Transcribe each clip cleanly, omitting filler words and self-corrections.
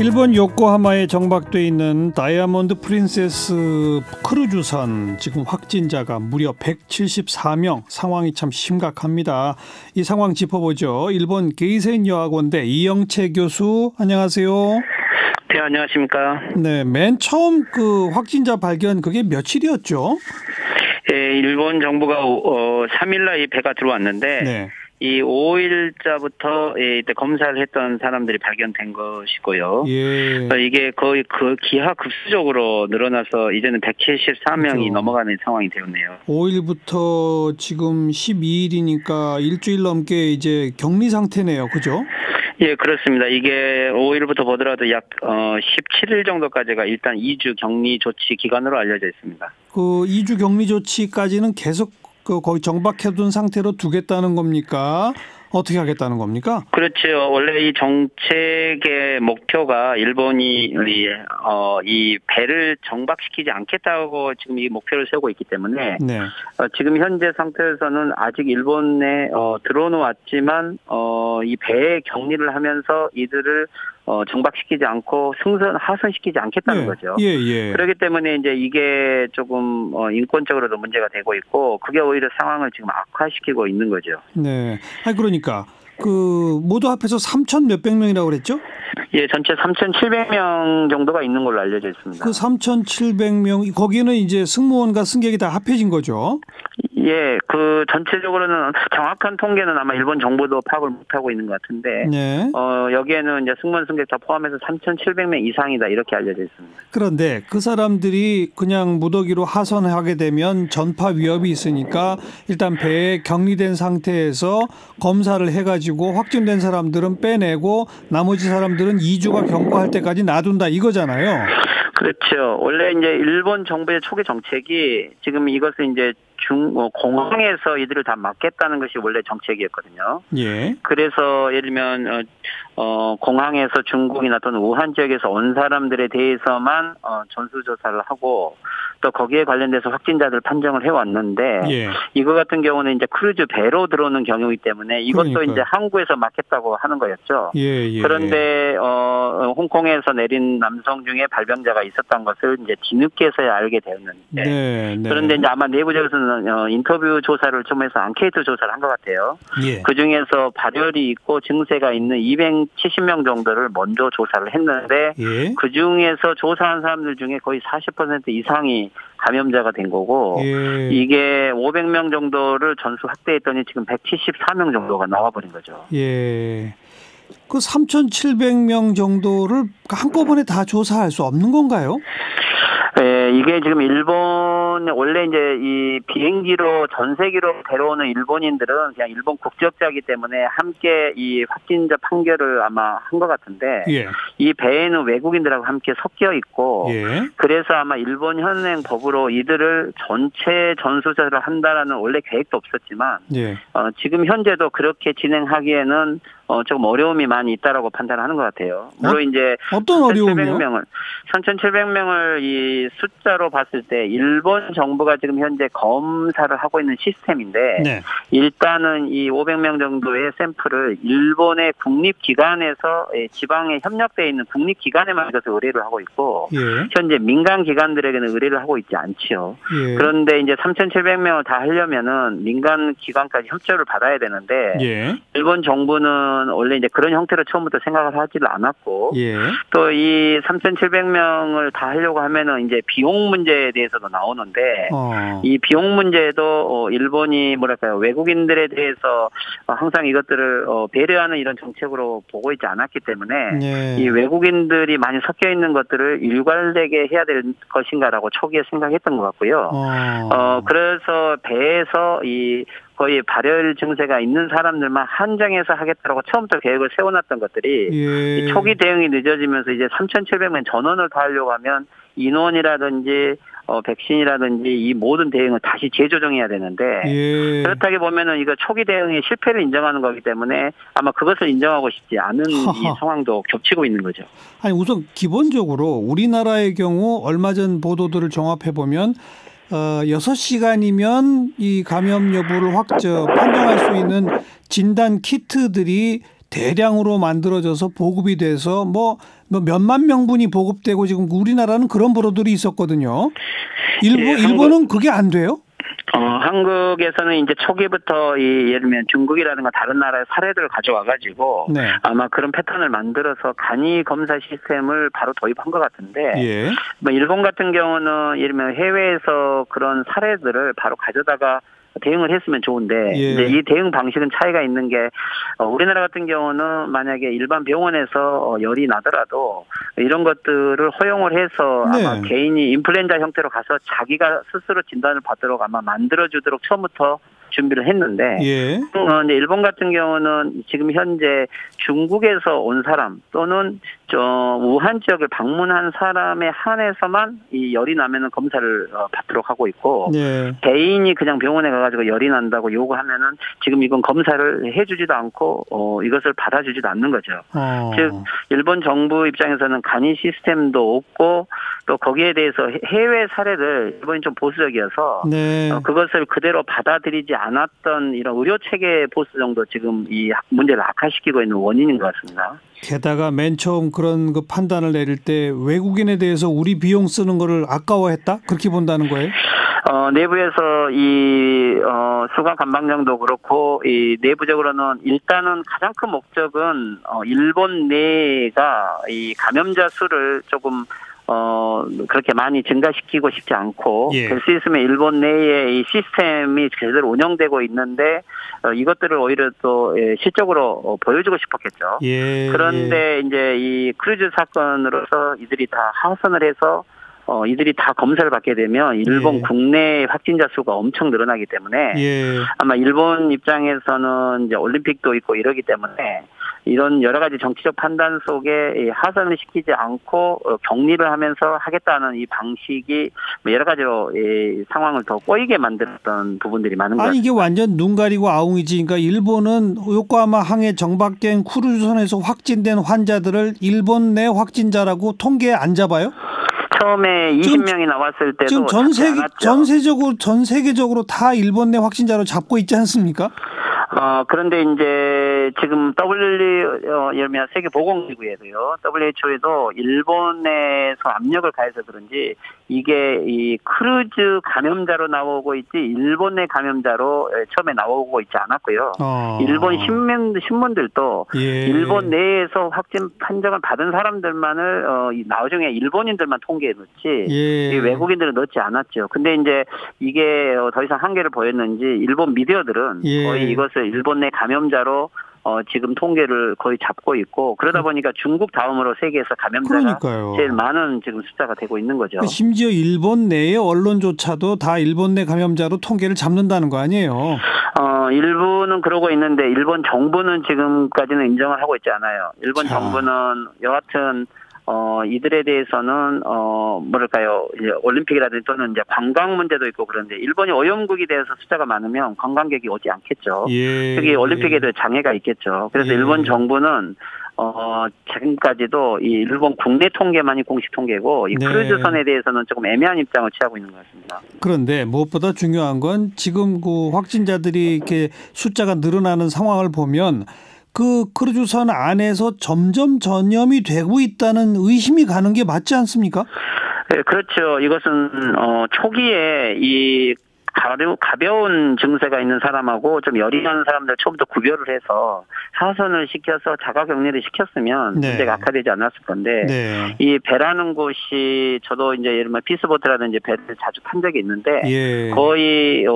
일본 요코하마에 정박돼 있는 다이아몬드 프린세스 크루즈선 지금 확진자가 무려 174명, 상황이 참 심각합니다. 이 상황 짚어보죠. 일본 게이센 여학원대 이영채 교수, 안녕하세요. 네, 안녕하십니까. 네, 맨 처음 그 확진자 발견 그게 며칠이었죠? 네, 일본 정부가 3일날 이 배가 들어왔는데 네. 이 5일자부터 이때 검사를 했던 사람들이 발견된 것이고요. 예. 이게 거의 그 기하급수적으로 늘어나서 이제는 174명이 그렇죠. 넘어가는 상황이 되었네요. 5일부터 지금 12일이니까 일주일 넘게 이제 격리 상태네요. 그죠? 예, 그렇습니다. 이게 5일부터 보더라도 약 17일 정도까지가 일단 2주 격리 조치 기간으로 알려져 있습니다. 그 2주 격리 조치까지는 계속 거의 정박해둔 상태로 두겠다는 겁니까? 어떻게 하겠다는 겁니까? 그렇죠. 원래 이 정책의 목표가 일본이 이 배를 정박시키지 않겠다고 지금 이 목표를 세우고 있기 때문에 네. 지금 현재 상태에서는 아직 일본에 들어놓았지만 이 배에 격리를 하면서 이들을 정박시키지 않고 하선시키지 않겠다는 거죠. 예, 예. 그렇기 때문에 이제 이게 조금 인권적으로도 문제가 되고 있고 그게 오히려 상황을 지금 악화시키고 있는 거죠. 네. 아니 그러니까 그 모두 합해서 3천 몇백 명이라고 그랬죠? 예, 전체 3,700명 정도가 있는 걸로 알려져 있습니다. 그 3,700명 거기는 이제 승무원과 승객이 다 합해진 거죠? 예, 그 전체적으로는 정확한 통계는 아마 일본 정부도 파악을 못하고 있는 것 같은데, 네. 여기에는 이제 승무원 승객 다 포함해서 3,700명 이상이다 이렇게 알려져 있습니다. 그런데 그 사람들이 그냥 무더기로 하선하게 되면 전파 위협이 있으니까 일단 배에 격리된 상태에서 검사를 해가지고 확진된 사람들은 빼내고 나머지 사람들은 2주가 경과할 때까지 놔둔다 이거잖아요. 그렇죠. 원래 이제 일본 정부의 초기 정책이 지금 이것을 이제 공항에서 이들을 다 막겠다는 것이 원래 정책이었거든요. 예. 그래서 예를 들면 공항에서 중국이나 또는 우한 지역에서 온 사람들에 대해서만 전수조사를 하고 또 거기에 관련돼서 확진자들 판정을 해왔는데 예. 이거 같은 경우는 이제 크루즈 배로 들어오는 경우이기 때문에 이것도 그러니까요. 이제 항구에서 막겠다고 하는 거였죠. 예. 그런데 홍콩에서 내린 남성 중에 발병자가 있었던 것을 이제 뒤늦게서야 알게 되었는데 네. 그런데 이제 아마 내부적으로는 인터뷰 조사를 좀 해서 앙케이트 조사를 한 것 같아요. 예. 그 중에서 발열이 있고 증세가 있는 270명 정도를 먼저 조사를 했는데 예. 그 중에서 조사한 사람들 중에 거의 40% 이상이 감염자가 된 거고 예. 이게 500명 정도를 전수 확대했더니 지금 174명 정도가 나와버린 거죠. 예. 그 3,700명 정도를 한꺼번에 다 조사할 수 없는 건가요? 네, 이게 지금 일본 원래 이제 이 비행기로 전 세계로 데려오는 일본인들은 그냥 일본 국적자이기 때문에 함께 이 확진자 판결을 아마 한 것 같은데 예. 이 배에는 외국인들하고 함께 섞여 있고 예. 그래서 아마 일본 현행 법으로 이들을 전체 전수조사를 한다라는 원래 계획도 없었지만 예. 지금 현재도 그렇게 진행하기에는 조금 어려움이 많이 있다라고 판단하는 것 같아요. 물론 이제 어떤 어려움이요? 3,700명을 이 숫자로 봤을 때 일본 정부가 지금 현재 검사를 하고 있는 시스템인데 네. 일단은 이 500명 정도의 샘플을 일본의 국립기관에서 지방에 협력되어 있는 국립기관에만 이것을 의뢰를 하고 있고 예. 현재 민간 기관들에게는 의뢰를 하고 있지 않지요. 예. 그런데 이제 3,700명을 다 하려면은 민간 기관까지 협조를 받아야 되는데 예. 일본 정부는 원래 이제 그런 형태로 처음부터 생각을 하지를 않았고 예. 또 이 3,700명을 다 하려고 하면은 이제 비용 문제에 대해서도 나오는데 이 비용 문제도 일본이 뭐랄까요 외국인들에 대해서 항상 이것들을 배려하는 이런 정책으로 보고 있지 않았기 때문에 예. 이 외국인들이 많이 섞여 있는 것들을 일괄되게 해야 될 것인가라고 초기에 생각했던 것 같고요. 그래서 배에서 이 거의 발열 증세가 있는 사람들만 한정해서 하겠다라고 처음부터 계획을 세워놨던 것들이 예. 초기 대응이 늦어지면서 이제 3,700명 전원을 다 하려고 하면 인원이라든지 백신이라든지 이 모든 대응을 다시 재조정해야 되는데 예. 그렇다기 보면은 이거 초기 대응의 실패를 인정하는 거기 때문에 아마 그것을 인정하고 싶지 않은 이 상황도 겹치고 있는 거죠. 아니 우선 기본적으로 우리나라의 경우 얼마 전 보도들을 종합해 보면 6시간이면 이 감염 여부를 판정할 수 있는 진단 키트들이 대량으로 만들어져서 보급이 돼서 뭐 몇만 명분이 보급되고 지금 우리나라는 그런 보도들이 있었거든요. 일본은 그게 안 돼요? 한국에서는 이제 초기부터 예를 들면 중국이라든가 다른 나라의 사례들을 가져와가지고 네. 아마 그런 패턴을 만들어서 간이 검사 시스템을 바로 도입한 것 같은데, 예. 뭐 일본 같은 경우는 예를 들면 해외에서 그런 사례들을 바로 가져다가 대응을 했으면 좋은데 예. 이제 이 대응 방식은 차이가 있는 게 우리나라 같은 경우는 만약에 일반 병원에서 열이 나더라도 이런 것들을 허용을 해서 네. 아마 개인이 인플루엔자 형태로 가서 자기가 스스로 진단을 받도록 아마 만들어주도록 처음부터 준비를 했는데 예. 이제 일본 같은 경우는 지금 현재 중국에서 온 사람 또는 우한 지역을 방문한 사람에 한해서만 이 열이 나면은 검사를 받도록 하고 있고 예. 개인이 그냥 병원에 가가지고 열이 난다고 요구하면은 지금 이건 검사를 해주지도 않고 이것을 받아주지도 않는 거죠. 즉 일본 정부 입장에서는 간이 시스템도 없고 또 거기에 대해서 해외 사례를 일본이 좀 보수적이어서 네. 그것을 그대로 받아들이지 않았던 이런 의료 체계 보수 정도 지금 이 문제를 악화시키고 있는 원인인 것 같습니다. 게다가 맨 처음 그런 그 판단을 내릴 때 외국인에 대해서 우리 비용 쓰는 거를 아까워했다? 그렇게 본다는 거예요? 내부에서 이 수가 관방장도 그렇고 이 내부적으로는 일단은 가장 큰 목적은 일본 내가 이 감염자 수를 조금 그렇게 많이 증가시키고 싶지 않고 예. 될 수 있으면 일본 내에 이 시스템이 제대로 운영되고 있는데 이것들을 오히려 또 실적으로 보여주고 싶었겠죠. 예. 그런데 이제 이 크루즈 사건으로서 이들이 다 하선을 해서 이들이 다 검사를 받게 되면 일본 예. 국내 확진자 수가 엄청 늘어나기 때문에 예. 아마 일본 입장에서는 이제 올림픽도 있고 이러기 때문에 이런 여러 가지 정치적 판단 속에 하선을 시키지 않고 격리를 하면서 하겠다는 이 방식이 여러 가지로 상황을 더 꼬이게 만들었던 부분들이 많은 것 같습니다. 아니 이게 완전 눈 가리고 아웅이지. 그러니까 일본은 요코하마 항해 정박된 크루즈선에서 확진된 환자들을 일본 내 확진자라고 통계에 안 잡아요? 처음에 20명이 나왔을 때도 지금 전 세계적으로 다 일본 내 확진자로 잡고 있지 않습니까? 그런데 이제 지금 예를 들면 세계보건기구에도요, WHO에도 일본에서 압력을 가해서 그런지 이게 이 크루즈 감염자로 나오고 있지 일본 내 감염자로 처음에 나오고 있지 않았고요. 일본 신문들도 예. 일본 내에서 확진 판정을 받은 사람들만을 나중에 일본인들만 통계에 넣지 예. 외국인들은 넣지 않았죠. 근데 이제 이게 더 이상 한계를 보였는지 일본 미디어들은 예. 거의 이것을 일본 내 감염자로 지금 통계를 거의 잡고 있고 그러다 보니까 중국 다음으로 세계에서 감염자가 그러니까요. 제일 많은 지금 숫자가 되고 있는 거죠. 심지어 일본 내의 언론조차도 다 일본 내 감염자로 통계를 잡는다는 거 아니에요? 일부는 그러고 있는데 일본 정부는 지금까지는 인정을 하고 있지 않아요. 일본 정부는 여하튼 이들에 대해서는 뭐랄까요, 이제 올림픽이라든지 또는 이제 관광 문제도 있고 그런데 일본이 오염국이 돼서 숫자가 많으면 관광객이 오지 않겠죠. 예. 특히 올림픽에도 장애가 있겠죠. 그래서 예. 일본 정부는 지금까지도 이 일본 국내 통계만이 공식 통계고 이 크루즈선에 대해서는 조금 애매한 입장을 취하고 있는 것 같습니다. 그런데 무엇보다 중요한 건 지금 그 확진자들이 이렇게 숫자가 늘어나는 상황을 보면 그 크루즈선 안에서 점점 전염이 되고 있다는 의심이 가는 게 맞지 않습니까? 네, 그렇죠. 이것은 초기에 이 가벼운 증세가 있는 사람하고 좀 열이 나는 사람들 처음부터 구별을 해서 하선을 시켜서 자가격리를 시켰으면 네. 문제가 악화되지 않았을 건데 네. 이 배라는 곳이 저도 이제 예를 들면 피스보트라든지 배를 자주 탄 적이 있는데 예. 거의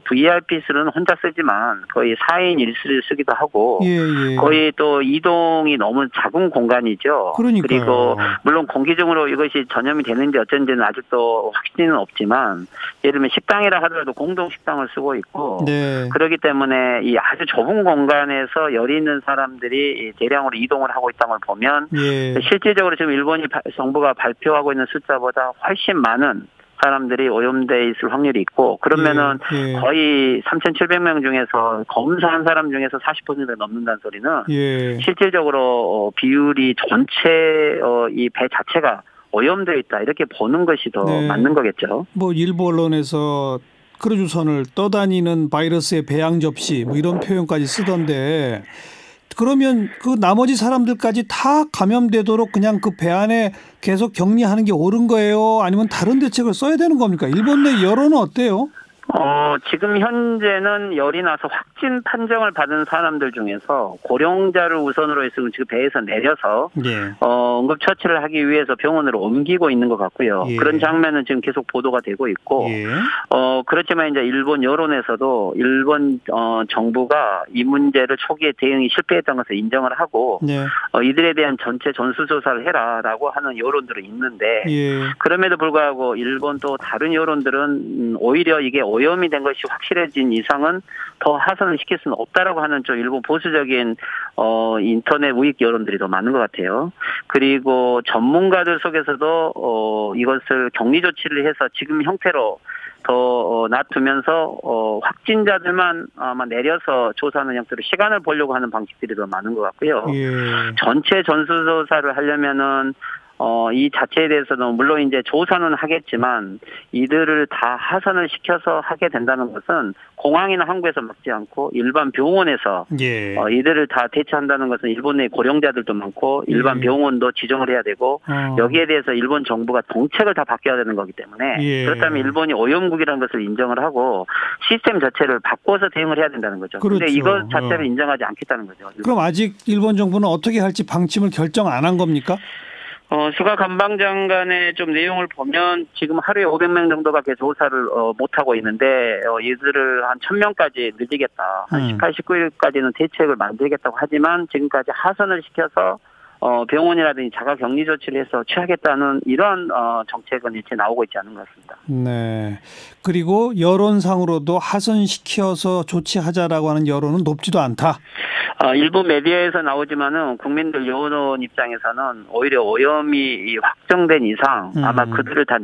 VIP실은 혼자 쓰지만 거의 4인 1실을 쓰기도 하고 예. 거의 또 이동이 너무 작은 공간이죠. 그러니까요. 그리고 물론 공기중으로 이것이 전염이 되는지 어쩐지는 아직도 확신은 없지만 예를 들면 식당이라 하더라도 공동 식당을 쓰고 있고 네. 그렇기 때문에 이 아주 좁은 공간에서 열이 있는 사람들이 대량으로 이동을 하고 있다는 걸 보면 예. 실질적으로 지금 일본이 정부가 발표하고 있는 숫자보다 훨씬 많은 사람들이 오염돼 있을 확률이 있고 그러면은 예. 거의 3,700명 중에서 검사한 사람 중에서 40%가 넘는다는 소리는 예. 실질적으로 비율이 전체 이 배 자체가 오염되어 있다 이렇게 보는 것이 더 네. 맞는 거겠죠. 뭐 일부 언론에서 크루즈선을 떠다니는 바이러스의 배양 접시 뭐 이런 표현까지 쓰던데 그러면 그 나머지 사람들까지 다 감염되도록 그냥 그 배 안에 계속 격리하는 게 옳은 거예요? 아니면 다른 대책을 써야 되는 겁니까? 일본 내 여론은 어때요? 지금 현재는 열이 나서 확진 판정을 받은 사람들 중에서 고령자를 우선으로 해서 지금 배에서 내려서 예. 응급처치를 하기 위해서 병원으로 옮기고 있는 것 같고요. 예. 그런 장면은 지금 계속 보도가 되고 있고, 예. 그렇지만 이제 일본 여론에서도 일본 정부가 이 문제를 초기에 대응이 실패했던 것을 인정을 하고, 네. 이들에 대한 전체 전수조사를 해라라고 하는 여론들은 있는데, 예. 그럼에도 불구하고 일본 또 다른 여론들은 오히려 이게 오염이 된 것이 확실해진 이상은 더 하선을 시킬 수는 없다라고 하는 좀 일부 보수적인 인터넷 우익 여론들이 더 많은 것 같아요. 그리고 전문가들 속에서도 이것을 격리 조치를 해서 지금 형태로 더 놔두면서 확진자들만 아마 내려서 조사하는 형태로 시간을 보려고 하는 방식들이 더 많은 것 같고요. 예. 전체 전수조사를 하려면은 이 자체에 대해서는 물론 이제 조사는 하겠지만 이들을 다 하선을 시켜서 하게 된다는 것은 공항이나 항구에서 막지 않고 일반 병원에서 예. 이들을 다 대처한다는 것은 일본 내 고령자들도 많고 일반 병원도 지정을 해야 되고 여기에 대해서 일본 정부가 정책을 다 바뀌어야 되는 거기 때문에 예. 그렇다면 일본이 오염국이라는 것을 인정을 하고 시스템 자체를 바꿔서 대응을 해야 된다는 거죠. 그렇죠. 그런데 이것 자체를 인정하지 않겠다는 거죠. 그럼 아직 일본 정부는 어떻게 할지 방침을 결정 안 한 겁니까? 수가 관방장관의 좀 내용을 보면 지금 하루에 500명 정도가 조사를 못하고 있는데 이들을 한 1000명까지 늘리겠다. 한 18, 19일까지는 대책을 만들겠다고 하지만 지금까지 하선을 시켜서 병원이라든지 자가격리 조치를 해서 취하겠다는 이런 정책은 이제 나오고 있지 않은 것 같습니다. 네. 그리고 여론상으로도 하선시켜서 조치하자라고 하는 여론은 높지도 않다. 일부 메디어에서 나오지만은 국민들 여론 입장에서는 오히려 오염이 확정된 이상 아마 그들을 다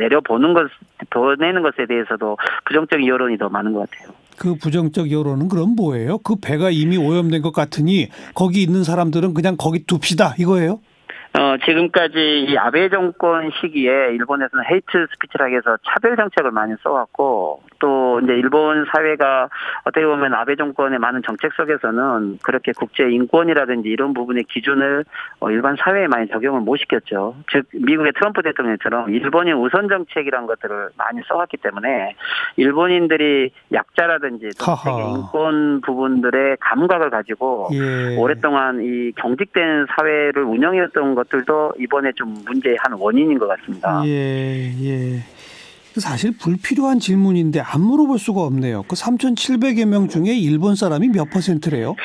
보내는 것에 대해서도 부정적인 여론이 더 많은 것 같아요. 그 부정적 여론은 그럼 뭐예요? 그 배가 이미 오염된 것 같으니 거기 있는 사람들은 그냥 거기 둡시다 이거예요? 지금까지 이 아베 정권 시기에 일본에서는 헤이트 스피치라고 해서 차별 정책을 많이 써왔고 또 이제 일본 사회가 어떻게 보면 아베 정권의 많은 정책 속에서는 그렇게 국제 인권이라든지 이런 부분의 기준을 일반 사회에 많이 적용을 못 시켰죠. 즉 미국의 트럼프 대통령처럼 일본인 우선 정책이라는 것들을 많이 써왔기 때문에 일본인들이 약자라든지 또 세계 인권 부분들의 감각을 가지고 예. 오랫동안 이 경직된 사회를 운영했던 것들도 이번에 좀 문제의 한 원인인 것 같습니다. 예, 예. 사실 불필요한 질문인데 안 물어볼 수가 없네요. 그 3,700여 명 중에 일본 사람이 몇 %래요?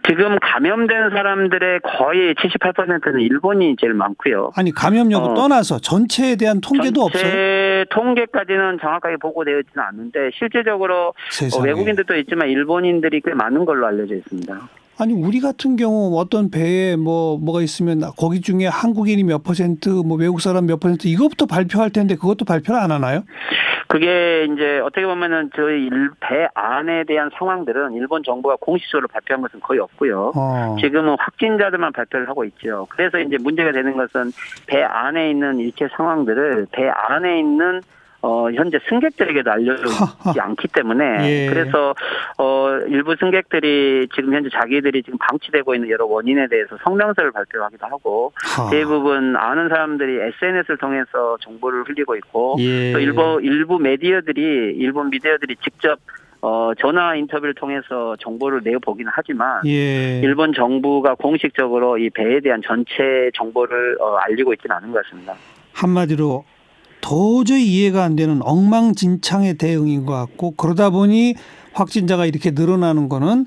지금 감염된 사람들의 거의 78%는 일본이 제일 많고요. 아니 감염 여부 떠나서 전체에 대한 통계도 없어요? 전체 통계까지는 정확하게 보고되어 있지는 않는데 실질적으로 외국인들도 있지만 일본인들이 꽤 많은 걸로 알려져 있습니다. 아니 우리 같은 경우 어떤 배에 뭐가 있으면 거기 중에 한국인이 몇 %, 뭐 외국 사람 몇 % 이것부터 발표할 텐데 그것도 발표를 안 하나요? 그게 이제 어떻게 보면은 저희 배 안에 대한 상황들은 일본 정부가 공식적으로 발표한 것은 거의 없고요. 지금은 확진자들만 발표를 하고 있죠. 그래서 이제 문제가 되는 것은 배 안에 있는 일체 상황들을 배 안에 있는 현재 승객들에게도 알려주지 않기 때문에 예. 그래서 일부 승객들이 지금 현재 자기들이 지금 방치되고 있는 여러 원인에 대해서 성명서를 발표하기도 하고 대부분 아는 사람들이 SNS를 통해서 정보를 흘리고 있고 예. 또 일본 미디어들이 직접 전화 인터뷰를 통해서 정보를 내어보기는 하지만 예. 일본 정부가 공식적으로 이 배에 대한 전체 정보를 알리고 있지는 않은 것 같습니다. 한마디로 도저히 이해가 안 되는 엉망진창의 대응인 것 같고 그러다 보니 확진자가 이렇게 늘어나는 거는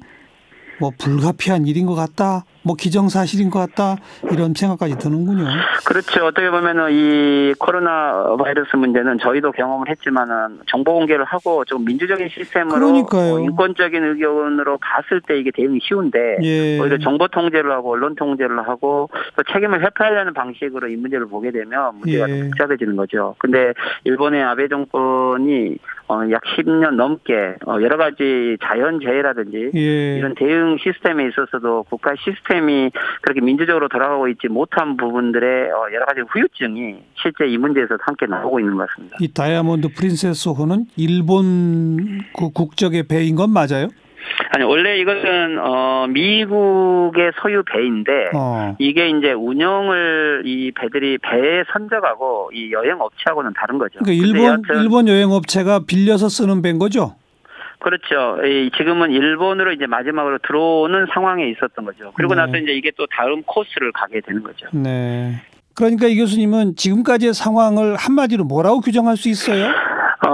뭐 불가피한 일인 것 같다. 뭐 기정사실인 것 같다. 이런 생각까지 드는군요. 그렇죠. 어떻게 보면은 이 코로나 바이러스 문제는 저희도 경험을 했지만은 정보 공개를 하고 좀 민주적인 시스템으로 그러니까요. 인권적인 의견으로 봤을 때 이게 대응이 쉬운데 예. 오히려 정보 통제를 하고 언론 통제를 하고 또 책임을 회피하려는 방식으로 이 문제를 보게 되면 문제가 예. 복잡해지는 거죠. 근데 일본의 아베 정권이 약 10년 넘게 여러 가지 자연재해라든지 예. 이런 대응 시스템에 있어서도 국가 시스템이 그렇게 민주적으로 돌아가고 있지 못한 부분들의 여러 가지 후유증이 실제 이 문제에서 함께 나오고 있는 것 같습니다. 이 다이아몬드 프린세스 호는 일본 그 국적의 배인 건 맞아요? 아니 원래 이것은 미국의 소유 배인데 이게 이제 운영을 이 배들이 배에 선적하고 이 여행 업체하고는 다른 거죠. 그러니까 일본 여행 업체가 빌려서 쓰는 배인 거죠? 그렇죠. 지금은 일본으로 이제 마지막으로 들어오는 상황에 있었던 거죠. 그리고 나서 이제 이게 또 다음 코스를 가게 되는 거죠. 네. 그러니까 이 교수님은 지금까지의 상황을 한마디로 뭐라고 규정할 수 있어요?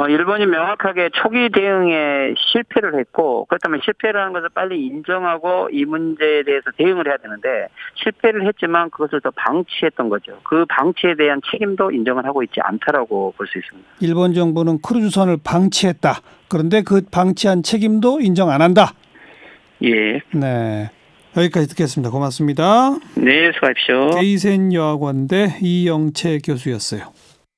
일본이 명확하게 초기 대응에 실패를 했고, 그렇다면 실패를 한 것을 빨리 인정하고 이 문제에 대해서 대응을 해야 되는데, 실패를 했지만 그것을 더 방치했던 거죠. 그 방치에 대한 책임도 인정을 하고 있지 않다라고 볼 수 있습니다. 일본 정부는 크루즈선을 방치했다. 그런데 그 방치한 책임도 인정 안 한다. 예. 네. 여기까지 듣겠습니다. 고맙습니다. 네, 수고하십시오. 게이센 여학원대 이영채 교수였어요.